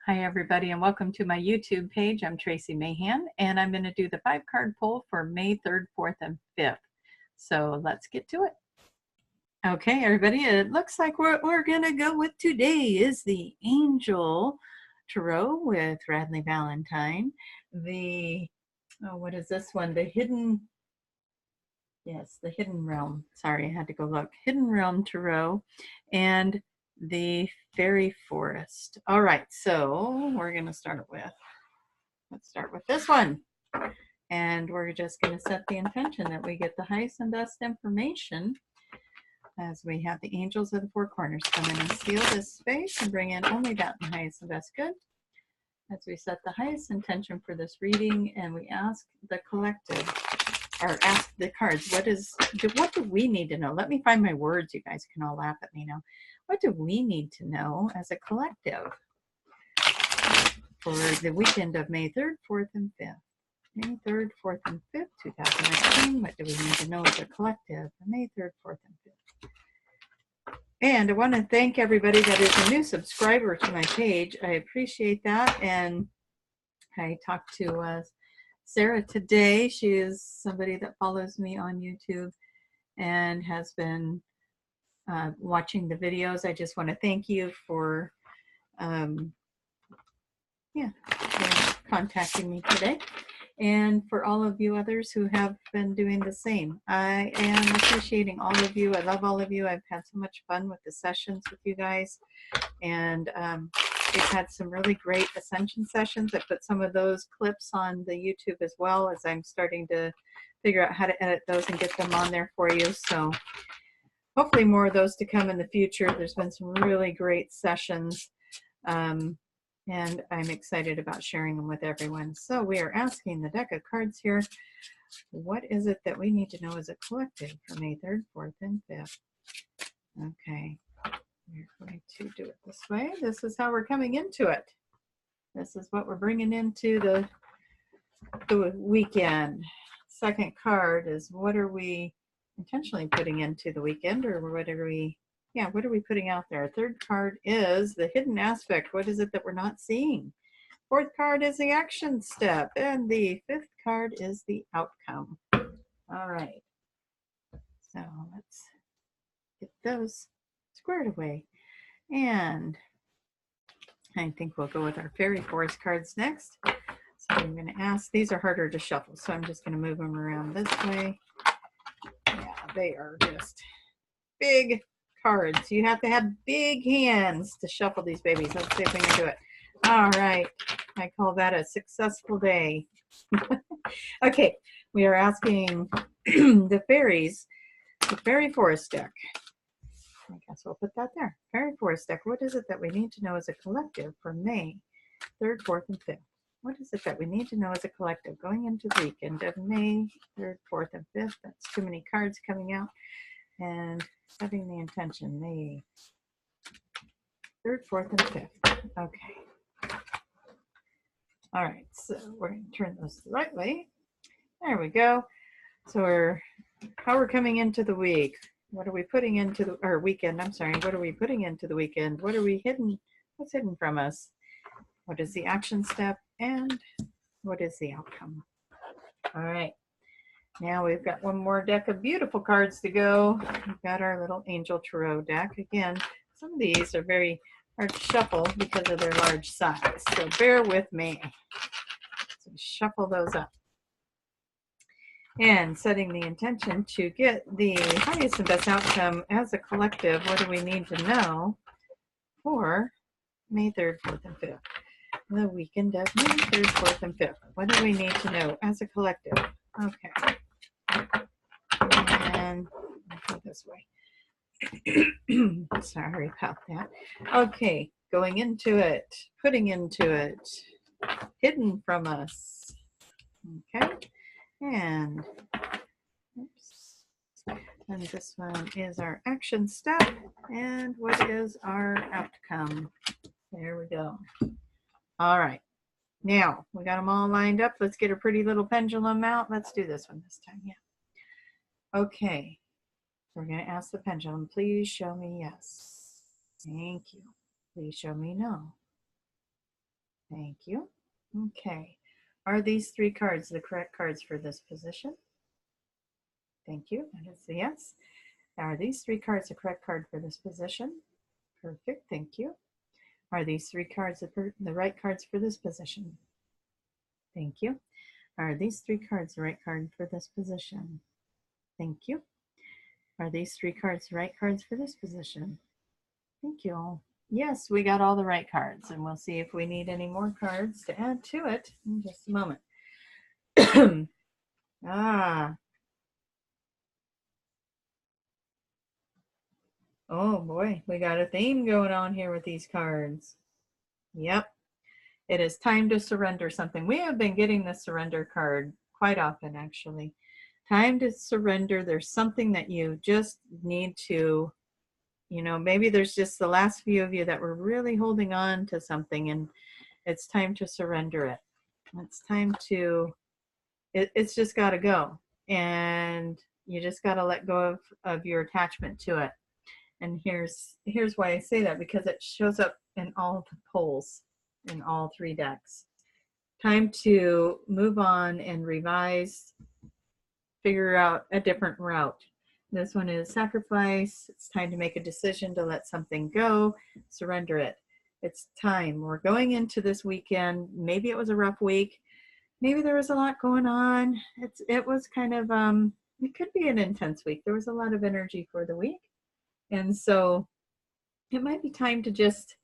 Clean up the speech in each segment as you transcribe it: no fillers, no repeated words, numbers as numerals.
Hi everybody and welcome to my YouTube page. I'm Tracie Mahan and I'm going to do the 5-card pull for May 3rd, 4th, and 5th. So let's get to it. Okay everybody, it looks like what we're going to go with today is the Angel Tarot with Radleigh Valentine. What is this one? The Hidden Realm. Sorry, I had to go look. Hidden Realm Tarot and the Fairy Forest. All right, so we're going to let's start with this one. And we're just going to set the intention that we get the highest and best information as we have the angels of the four corners come in and seal this space and bring in only that the highest and best good. As we set the highest intention for this reading and we ask the collective, or ask the cards, what do we need to know? Let me find my words. You guys can all laugh at me now. What do we need to know as a collective for the weekend of May 3rd, 4th, and 5th? May 3rd, 4th, and 5th, 2019. What do we need to know as a collective for May 3rd, 4th, and 5th? And I want to thank everybody that is a new subscriber to my page. I appreciate that. And I talked to Sarah today. She is somebody that follows me on YouTube and has been watching the videos. I just want to thank you for contacting me today, and for all of you others who have been doing the same. I am appreciating all of you. I love all of you. I've had so much fun with the sessions with you guys, and we've had some really great ascension sessions. I put some of those clips on the YouTube as well, as I'm starting to figure out how to edit those and get them on there for you. So hopefully more of those to come in the future. There's been some really great sessions, and I'm excited about sharing them with everyone. So we are asking the deck of cards here, what is it that we need to know as a collective for May 3rd, 4th, and 5th? Okay, we're going to do it this way. This is how we're coming into it. This is what we're bringing into the weekend. Second card is, what are we intentionally putting into the weekend, or what are we putting out there? Third card is the hidden aspect. What is it that we're not seeing? Fourth card is the action step, and the fifth card is the outcome. All right, so let's get those squared away, and I think we'll go with our fairy forest cards next. So I'm going to ask, these are harder to shuffle, so I'm just going to move them around this way. Yeah, they are just big cards. You have to have big hands to shuffle these babies. Let's see if we can do it. All right, I call that a successful day. Okay, we are asking the fairies, the fairy forest deck. I guess we'll put that there. Fairy forest deck. What is it that we need to know as a collective for May 3rd, 4th, and 5th? What is it that we need to know as a collective going into the weekend of May 3rd, 4th, and 5th? That's too many cards coming out. And setting the intention, May 3rd, 4th, and 5th. Okay. All right, so we're going to turn those the right way. There we go. So how we're coming into the week. What are we putting into the weekend? I'm sorry. What are we putting into the weekend? What are we hidden? What's hidden from us? What is the action step? And what is the outcome? All right. Now we've got one more deck of beautiful cards to go. We've got our little Angel Tarot deck. Again, some of these are very hard to shuffle because of their large size, so bear with me. So shuffle those up. And setting the intention to get the highest and best outcome as a collective, what do we need to know for May 3rd, 4th, and 5th? The weekend of May 3rd, 4th, and 5th. What do we need to know as a collective? Okay. And I'll go this way. Sorry about that. Okay, going into it, putting into it, hidden from us. Okay, and oops. And this one is our action step, and what is our outcome? There we go. All right, now we got them all lined up. Let's get a pretty little pendulum out. Let's do this one this time. Yeah. Okay, we're going to ask the pendulum, please show me yes. Thank you. Please show me no. Thank you. Okay. Are these 3 cards the correct cards for this position? Thank you. That is a yes. Are these 3 cards the correct card for this position? Perfect. Thank you. Are these 3 cards the right cards for this position? Thank you. Are these 3 cards the right card for this position? Thank you. Are these 3 cards the right cards for this position? Thank you all. Yes, we got all the right cards, and we'll see if we need any more cards to add to it in just a moment. Ah. Oh boy, we got a theme going on here with these cards. Yep. It is time to surrender something. We have been getting the surrender card quite often, actually. Time to surrender. There's something that you just need to, maybe there's just the last few of you that were really holding on to something, and it's time to surrender it. It's time to, it's just got to go. And you just got to let go of your attachment to it. And here's why I say that, because it shows up in all the polls in all 3 decks. Time to move on and revise, figure out a different route. This one is sacrifice. It's time to make a decision to let something go, surrender it. It's time. We're going into this weekend. Maybe it was a rough week. Maybe there was a lot going on. It was kind of, it could be an intense week. There was a lot of energy for the week. And so it might be time to just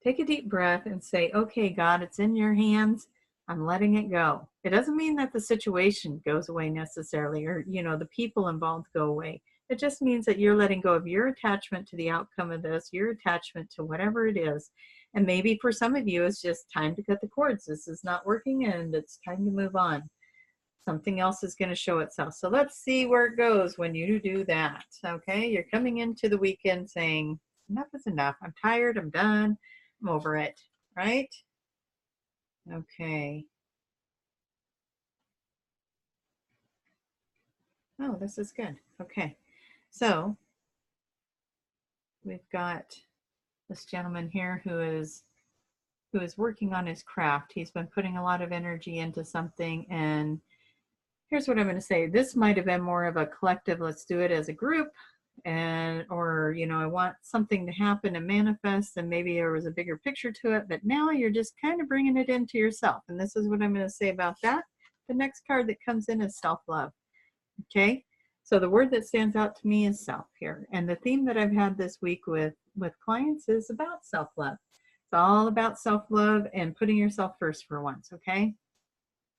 take a deep breath and say, okay, God, it's in your hands. I'm letting it go. It doesn't mean that the situation goes away necessarily, or, the people involved go away. It just means that you're letting go of your attachment to the outcome of this, your attachment to whatever it is. And maybe for some of you, it's just time to cut the cords. This is not working and it's time to move on. Something else is going to show itself. So let's see where it goes when you do that. Okay, you're coming into the weekend saying, enough is enough. I'm tired. I'm done. I'm over it. Right? Okay. Oh, this is good. Okay. So we've got this gentleman here who is working on his craft. He's been putting a lot of energy into something, and here's what I'm going to say. This might have been more of a collective, let's do it as a group, or I want something to happen and manifest, and maybe there was a bigger picture to it, but now you're just kind of bringing it into yourself. And this is what I'm going to say about that. The next card that comes in is self-love. Okay, so the word that stands out to me is self here, and the theme that I've had this week with clients is about self-love. It's all about self-love and putting yourself first for once. Okay,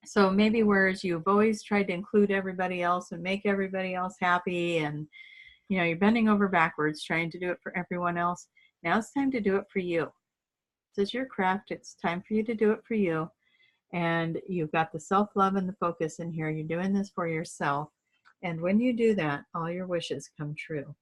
so maybe whereas you've always tried to include everybody else and make everybody else happy, and you're bending over backwards trying to do it for everyone else, now it's time to do it for you. This is your craft. It's time for you to do it for you. And you've got the self-love and the focus in here. You're doing this for yourself. And when you do that, all your wishes come true.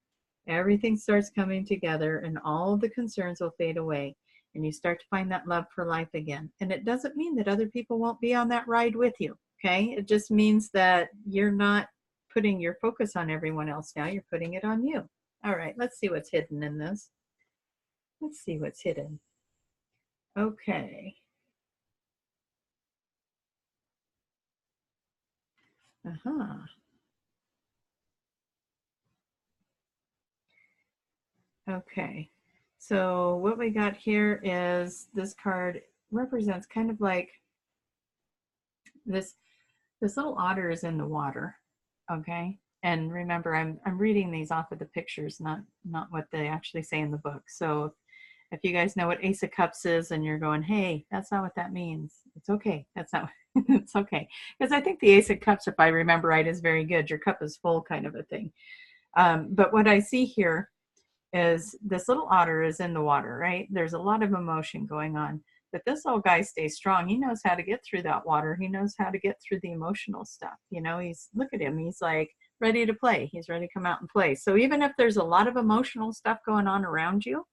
Everything starts coming together, and all the concerns will fade away. And you start to find that love for life again. And it doesn't mean that other people won't be on that ride with you. Okay, it just means that you're not putting your focus on everyone else now. You're putting it on you. All right, let's see what's hidden in this. Let's see what's hidden. Okay. Okay. So what we got here is this card represents kind of like this little otter is in the water. Okay. And remember, I'm reading these off of the pictures, not what they actually say in the book. So if you guys know what Ace of Cups is and you're going, hey, that's not what that means, it's okay. That's not, it's okay. Because I think the Ace of Cups, if I remember right, is very good. Your cup is full kind of a thing. But what I see here is this little otter is in the water, right? There's a lot of emotion going on. But this old guy stays strong. He knows how to get through that water. He knows how to get through the emotional stuff. Look at him. He's like ready to play. He's ready to come out and play. So even if there's a lot of emotional stuff going on around you,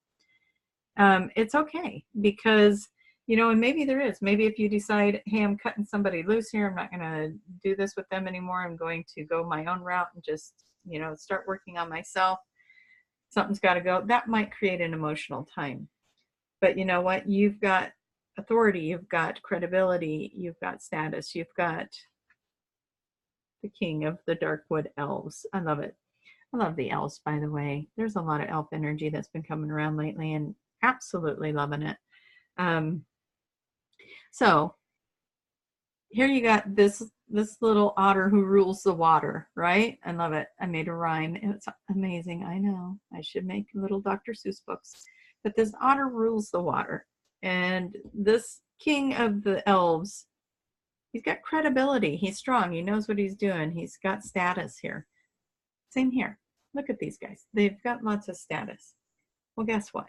it's okay, because and maybe there is. Maybe if you decide, hey, I'm cutting somebody loose here, I'm not going to do this with them anymore, I'm going to go my own route and just start working on myself, something's got to go, that might create an emotional time. But you know what, you've got authority, you've got credibility, you've got status, you've got the king of the Darkwood elves. I love it. I love the elves, by the way. There's a lot of elf energy that's been coming around lately and absolutely loving it. So here you got this little otter who rules the water, right? I love it. I made a rhyme. It's amazing. I know. I should make little Dr. Seuss books. But this otter rules the water. And this king of the elves, he's got credibility. He's strong. He knows what he's doing. He's got status here. Same here. Look at these guys. They've got lots of status. Well, guess what?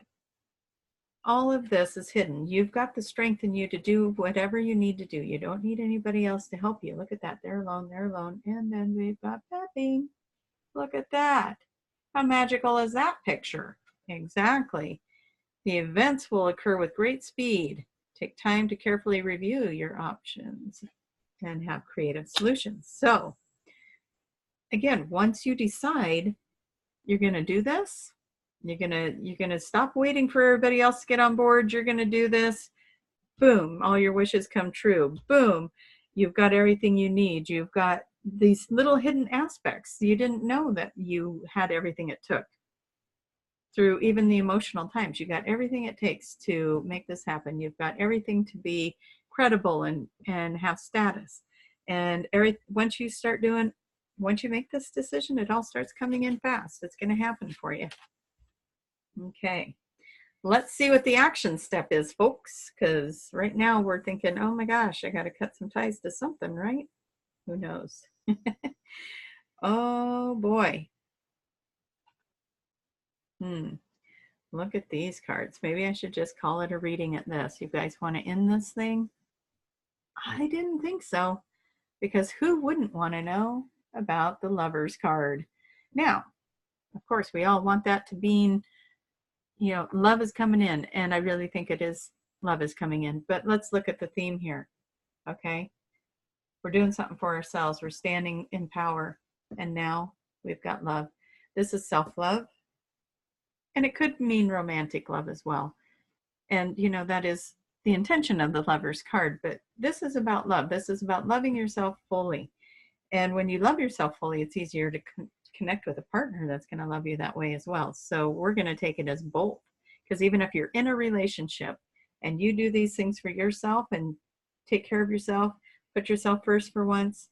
All of this is hidden. You've got the strength in you to do whatever you need to do. You don't need anybody else to help you. Look at that. They're alone. They're alone. And then we've got Pepping. Look at that. How magical is that picture? Exactly. The events will occur with great speed. Take time to carefully review your options and have creative solutions. So, again, once you decide you're going to do this, you're gonna stop waiting for everybody else to get on board. You're gonna do this. Boom, all your wishes come true. Boom, you've got everything you need. You've got these little hidden aspects. You didn't know that you had everything it took. Through even the emotional times, you got everything it takes to make this happen. You've got everything to be credible and have status. And once you make this decision, it all starts coming in fast. It's gonna happen for you. Okay, let's see what the action step is, folks, because right now we're thinking, oh my gosh, I got to cut some ties to something, right? Who knows? Oh boy. Look at these cards. Maybe I should just call it a reading at this. You guys want to end this thing? I didn't think so, because who wouldn't want to know about the Lover's card? Now, of course, we all want that to mean, you know, love is coming in, and I really think it is. Love is coming in. But let's look at the theme here. Okay, we're doing something for ourselves. We're standing in power, and now we've got love. This is self-love, and it could mean romantic love as well. And you know, that is the intention of the Lover's card. But this is about love. This is about loving yourself fully. And when you love yourself fully, it's easier to connect with a partner that's going to love you that way as well. So we're going to take it as both, because even if you're in a relationship and you do these things for yourself and take care of yourself, put yourself first for once,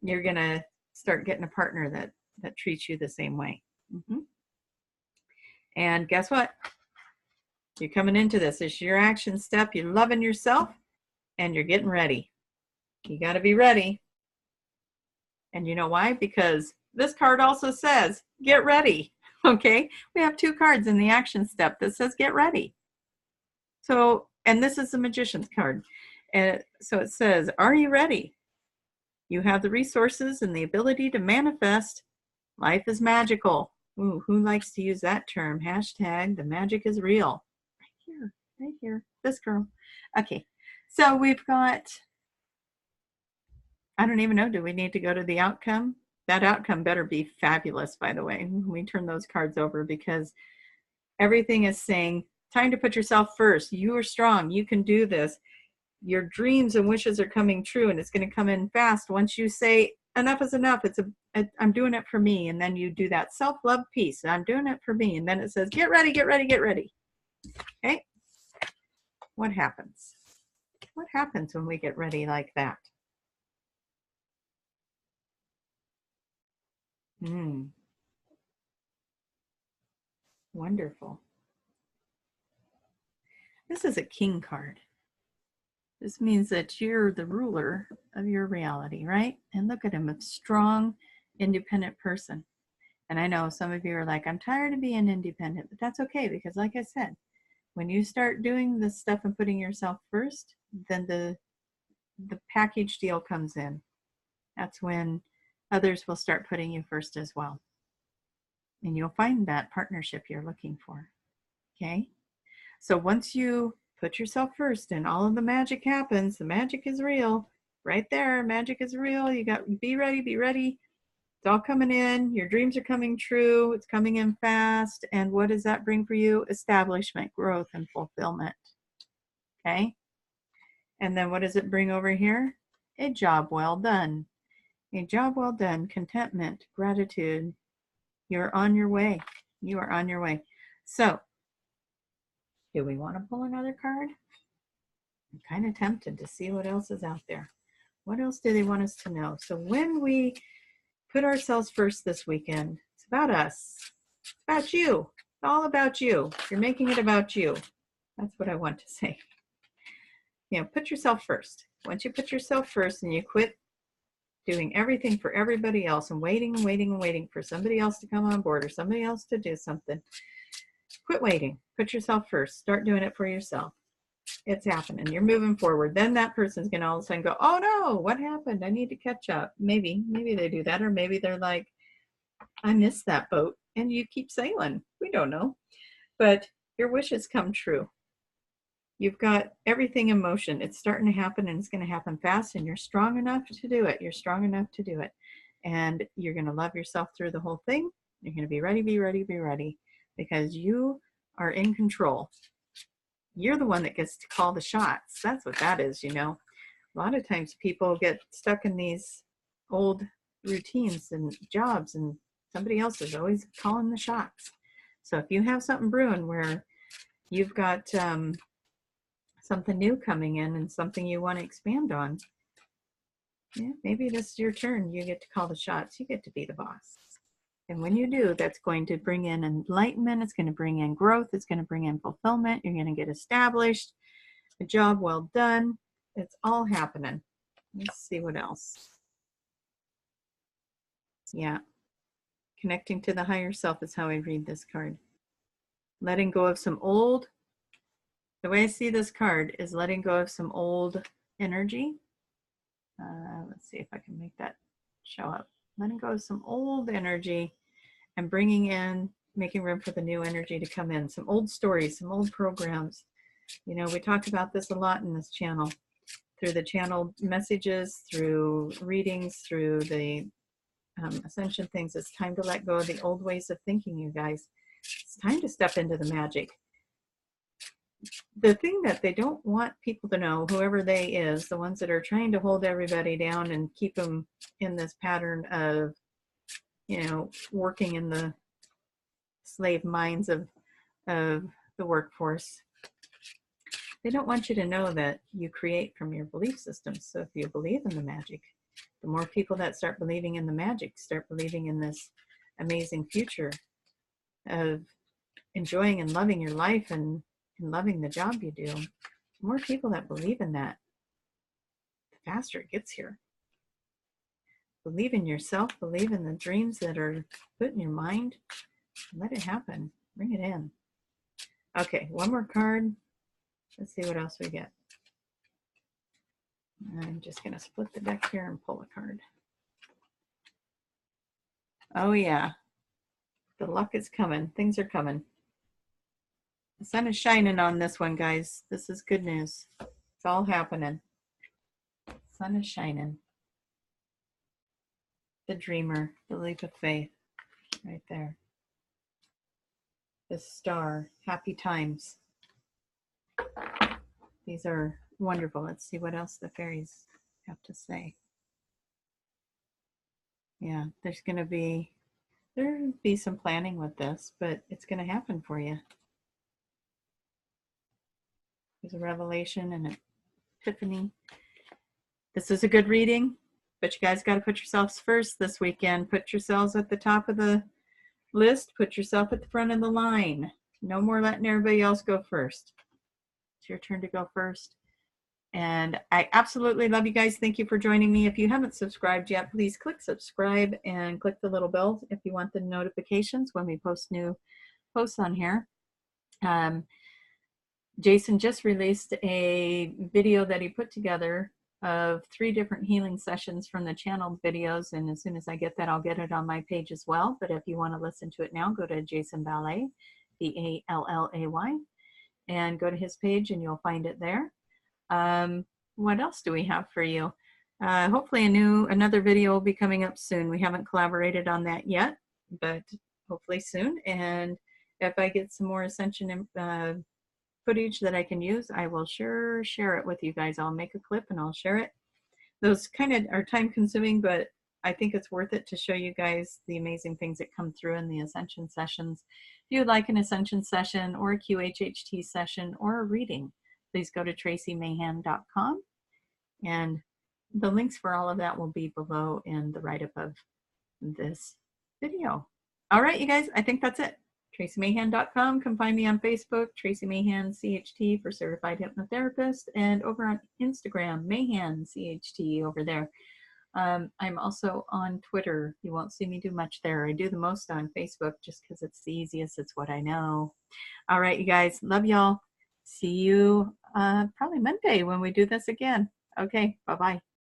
you're going to start getting a partner that treats you the same way. And guess what? You're coming into this. It's your action step. You're loving yourself and you're getting ready. You got to be ready. And you know why? Because this card also says, get ready. Okay, we have two cards in the action step that says get ready. So, and this is the Magician's card. And so it says, are you ready? You have the resources and the ability to manifest. Life is magical. Ooh, who likes to use that term? Hashtag the magic is real. Right here, this girl. Okay, so we've got, I don't even know, do we need to go to the outcome? That outcome better be fabulous, by the way, when we turn those cards over, because everything is saying, time to put yourself first. You are strong. You can do this. Your dreams and wishes are coming true, and it's going to come in fast. Once you say, enough is enough, I'm doing it for me, and then you do that self-love piece, I'm doing it for me, and then it says, get ready, get ready, get ready. Okay? What happens? What happens when we get ready like that? Wonderful. This is a king card. This means that you're the ruler of your reality, right? And look at him, a strong, independent person. And I know some of you are like, I'm tired of being independent, but that's okay, because like I said, when you start doing this stuff and putting yourself first, then the package deal comes in. That's when others will start putting you first as well. And you'll find that partnership you're looking for. Okay? So once you put yourself first and all of the magic happens, the magic is real. Right there, magic is real. You got, be ready, be ready. It's all coming in. Your dreams are coming true. It's coming in fast. And what does that bring for you? Establishment, growth, and fulfillment. Okay? And then what does it bring over here? A job well done. A job well done, contentment, gratitude. You're on your way. You are on your way. So, do we want to pull another card? I'm kind of tempted to see what else is out there. What else do they want us to know? So when we put ourselves first this weekend, it's about us. It's about you. It's all about you. You're making it about you. That's what I want to say. You know, put yourself first. Once you put yourself first and you quit doing everything for everybody else and waiting and waiting and waiting for somebody else to come on board or somebody else to do something, quit waiting. Put yourself first. Start doing it for yourself. It's happening. You're moving forward. Then that person's going to all of a sudden go, oh no, what happened? I need to catch up. Maybe they do that. Or maybe they're like, I missed that boat. And you keep sailing. We don't know. But your wishes come true. You've got everything in motion. It's starting to happen, and it's going to happen fast, and you're strong enough to do it. You're strong enough to do it. And you're going to love yourself through the whole thing. You're going to be ready, be ready, be ready, because you are in control. You're the one that gets to call the shots. That's what that is, you know. A lot of times people get stuck in these old routines and jobs, and somebody else is always calling the shots. So if you have something brewing where you've got something new coming in and something you want to expand on, yeah, maybe this is your turn. You get to call the shots. You get to be the boss. And when you do, that's going to bring in enlightenment. It's going to bring in growth. It's going to bring in fulfillment. You're going to get established. A job well done. It's all happening. Let's see what else. Yeah. Connecting to the higher self is how I read this card. Letting go of some old, the way I see this card is letting go of some old energy. Let's see if I can make that show up. Letting go of some old energy and bringing in, making room for the new energy to come in. Some old stories, some old programs. You know, we talk about this a lot in this channel, through the channel messages, through readings, through the ascension things. It's time to let go of the old ways of thinking, you guys. It's time to step into the magic. The thing that they don't want people to know, whoever they is, the ones that are trying to hold everybody down and keep them in this pattern of, you know, working in the slave minds of the workforce. They don't want you to know that you create from your belief systems. So if you believe in the magic, the more people that start believing in the magic, start believing in this amazing future of enjoying and loving your life and loving the job you do, the more people that believe in that, the faster it gets here. Believe in yourself, believe in the dreams that are put in your mind. Let it happen. Bring it in. Okay, one more card. Let's see what else we get. I'm just going to split the deck here and pull a card. Oh yeah, the luck is coming. Things are coming. The sun is shining on this one, guys. This is good news. It's all happening. Sun is shining. The dreamer, the leap of faith, right there. The star, happy times. These are wonderful. Let's see what else the fairies have to say. Yeah, there'll be some planning with this, but it's going to happen for you. There's a revelation and an epiphany. This is a good reading, but you guys got to put yourselves first this weekend. Put yourselves at the top of the list. Put yourself at the front of the line. No more letting everybody else go first. It's your turn to go first. And I absolutely love you guys. Thank you for joining me. If you haven't subscribed yet, please click subscribe and click the little bell if you want the notifications when we post new posts on here. Jason just released a video that he put together of 3 different healing sessions from the channel videos, and as soon as I get that, I'll get it on my page as well. But if you want to listen to it now, go to Jason Vallée, Vallay, and go to his page and you'll find it there. What else do we have for you? Hopefully another video will be coming up soon. We haven't collaborated on that yet, but hopefully soon. And if I get some more ascension footage that I can use, I will sure share it with you guys. I'll make a clip and I'll share it. Those kind of are time consuming, but I think it's worth it to show you guys the amazing things that come through in the Ascension sessions. If you would like an Ascension session or a QHHT session or a reading, please go to traciemahan.com, and the links for all of that will be below in the write-up of this video. All right, you guys, I think that's it. TracieMahan.com. Come find me on Facebook, Tracie Mahan CHT for Certified Hypnotherapist, and over on Instagram, Mahan CHT over there. I'm also on Twitter. You won't see me do much there. I do the most on Facebook just because it's the easiest. It's what I know. All right, you guys. Love y'all. See you probably Monday when we do this again. Okay, bye-bye.